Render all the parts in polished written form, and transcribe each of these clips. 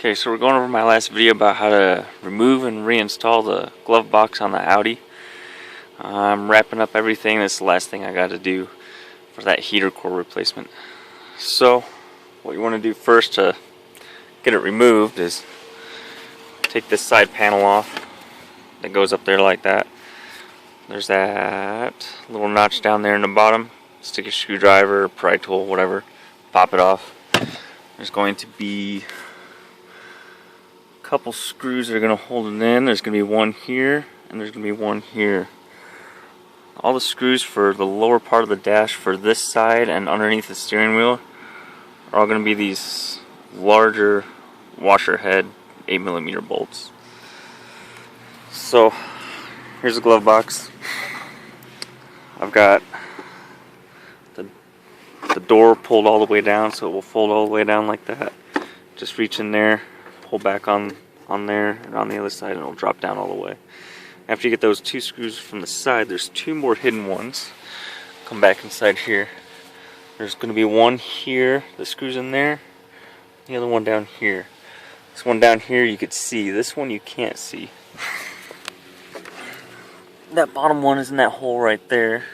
Okay, so we're going over my last video about how to remove and reinstall the glove box on the Audi. I'm wrapping up everything. This is the last thing I got to do for that heater core replacement. So what you want to do first to get it removed is take this side panel off that goes up there like that. There's that little notch down there in the bottom. Stick a screwdriver, pry tool, whatever, pop it off. There's going to be couple screws that are going to hold it in. There's going to be one here and there's going to be one here. All the screws for the lower part of the dash for this side and underneath the steering wheel are all going to be these larger washer head 8mm bolts. So here's the glove box. I've got the door pulled all the way down, so it will fold all the way down like that. Just reach in there, pull back on there and on the other side, and it'll drop down all the way. After you get those two screws from the side, there's two more hidden ones. Come back inside here. There's going to be one here that screws in there, the other one down here. This one down here you could see, this one you can't see. That bottom one is in that hole right there,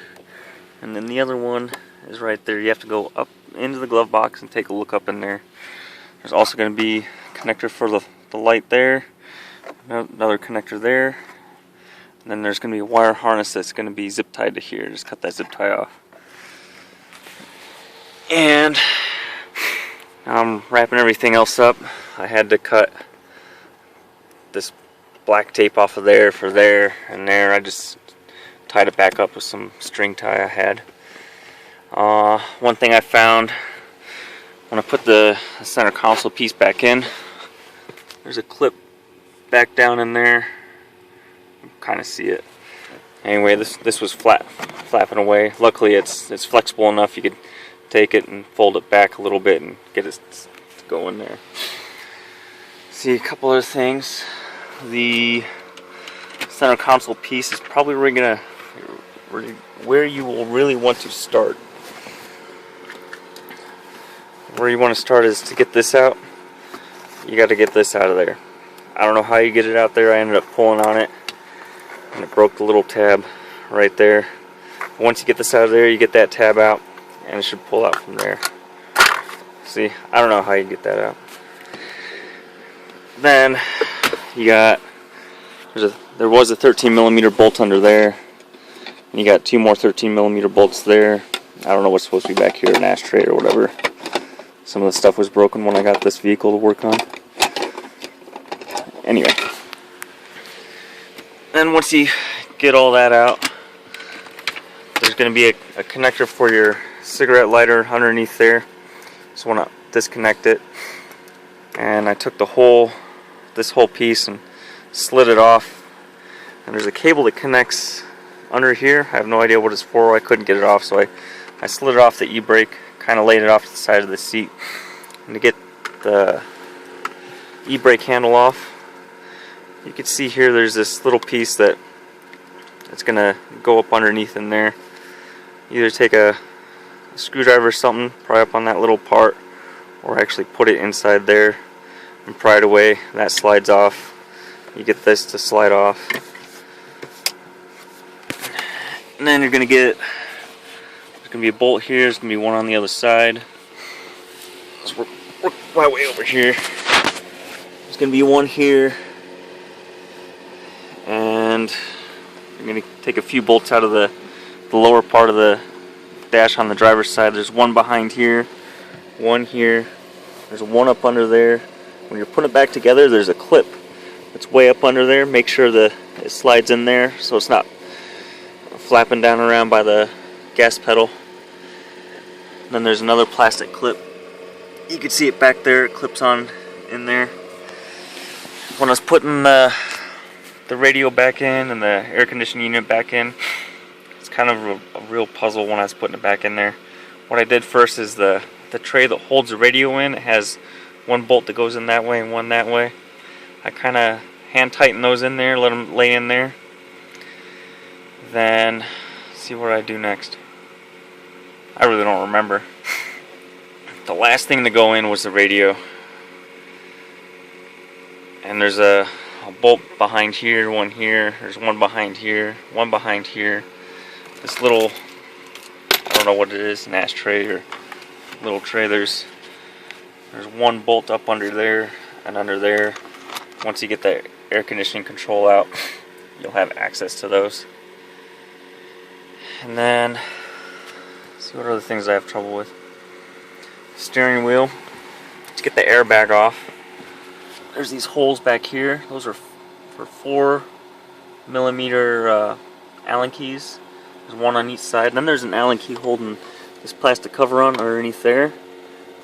and then the other one is right there. You have to go up into the glove box and take a look up in there. There's also going to be a connector for the light there, another connector there, and then there's going to be a wire harness that's going to be zip tied to here. Just cut that zip tie off. And I'm wrapping everything else up. I had to cut this black tape off of there for there and there. I just tied it back up with some string tie I had. One thing I found when I put the center console piece back in, there's a clip back down in there. You can kind of see it. Anyway, this was flapping away. Luckily, it's flexible enough you could take it and fold it back a little bit and get it to go in there. See, a couple other things. The center console piece is probably where you will really want to start. Where you want to start is to get this out. You got to get this out of there. I don't know how you get it out there. I ended up pulling on it and it broke the little tab right there. Once you get this out of there, you get that tab out and it should pull out from there. See, I don't know how you get that out. Then you got, there was a 13mm bolt under there, and you got two more 13mm bolts there. I don't know what's supposed to be back here, an ashtray or whatever. Some of the stuff was broken when I got this vehicle to work on. Anyway, then once you get all that out, there's going to be a connector for your cigarette lighter underneath there. Just want to disconnect it, and I took this whole piece and slid it off, and there's a cable that connects under here. I have no idea what it's for. I couldn't get it off, so I slid it off the e-brake, kind of laid it off to the side of the seat. And to get the e-brake handle off, you can see here there's this little piece that's going to go up underneath in there. Either take a screwdriver or something, pry up on that little part, or actually put it inside there and pry it away. That slides off. You get this to slide off. And then you're going to get, there's going to be a bolt here, there's going to be one on the other side. Let's work my way over here. There's going to be one here. And you're going to take a few bolts out of the lower part of the dash on the driver's side. There's one behind here, one here, there's one up under there. When you're putting it back together, there's a clip that's way up under there. Make sure that it slides in there so it's not flapping down around by the gas pedal. And then there's another plastic clip. You can see it back there, it clips on in there. When I was putting the radio back in and the air conditioning unit back in, it's kind of a real puzzle when I was putting it back in there. What I did first is the tray that holds the radio in, it has one bolt that goes in that way and one that way. I kind of hand tighten those in there, let them lay in there. Then, see what I do next. I really don't remember. The last thing to go in was the radio. And there's a bolt behind here, one here, there's one behind here, one behind here. This little, I don't know what it is, an ashtray or little tray, there's one bolt up under there and under there. Once you get the air conditioning control out, you'll have access to those. And then, let's see what other things I have trouble with. Steering wheel, to get the airbag off, there's these holes back here. Those are for 4mm Allen keys. There's one on each side. And then there's an Allen key holding this plastic cover on underneath there.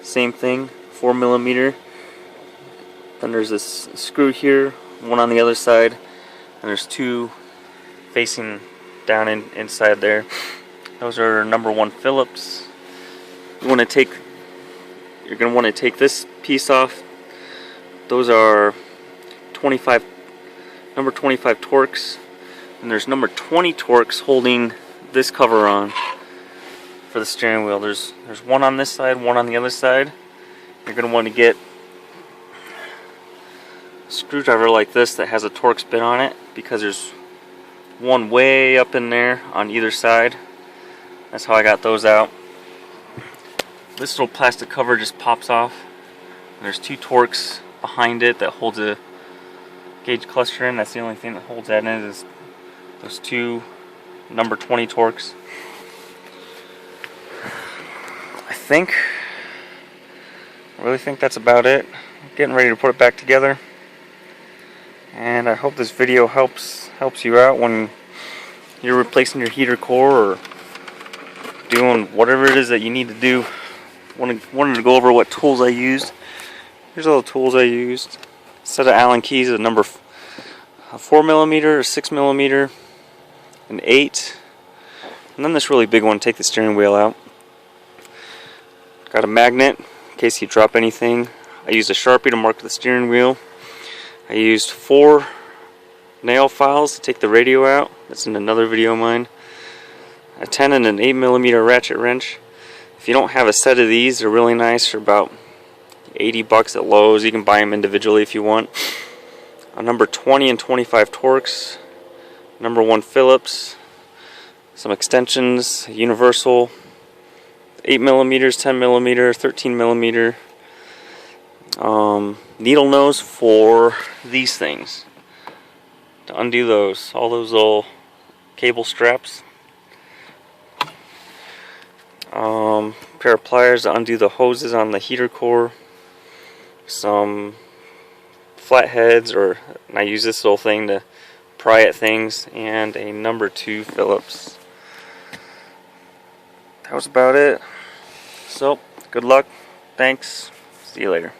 Same thing, 4mm. Then there's this screw here, one on the other side, and there's two facing down inside there. Those are number 1 Phillips. You're going to want to take this piece off. Those are number 25 Torx, and there's number 20 Torx holding this cover on for the steering wheel. There's one on this side, one on the other side. You're going to want to get a screwdriver like this that has a Torx bit on it, because there's one way up in there on either side. That's how I got those out. This little plastic cover just pops off. And there's 2 Torx behind it that holds a gauge cluster in. That's the only thing that holds that in, is those 2 number 20 Torx. I really think that's about it. I'm getting ready to put it back together. And I hope this video helps you out when you're replacing your heater core or doing whatever it is that you need to do. Wanted to go over what tools I used. Here's all the tools I used. A set of Allen keys, a 4mm, a 6mm, an 8, and then this really big one, take the steering wheel out. Got a magnet in case you drop anything. I used a Sharpie to mark the steering wheel. I used 4 nail files to take the radio out. That's in another video of mine. A 10 and an 8mm ratchet wrench. If you don't have a set of these, they're really nice. They're about $80 at Lowe's. You can buy them individually if you want. A number 20 and 25 Torx. Number 1 Phillips. Some extensions, universal. 8mm, 10mm, 13mm. Needle nose for these things. To undo those, all those little cable straps. Pair of pliers to undo the hoses on the heater core. Some flatheads, and I use this little thing to pry at things, and a number 2 Phillips. That was about it. So, good luck. Thanks. See you later.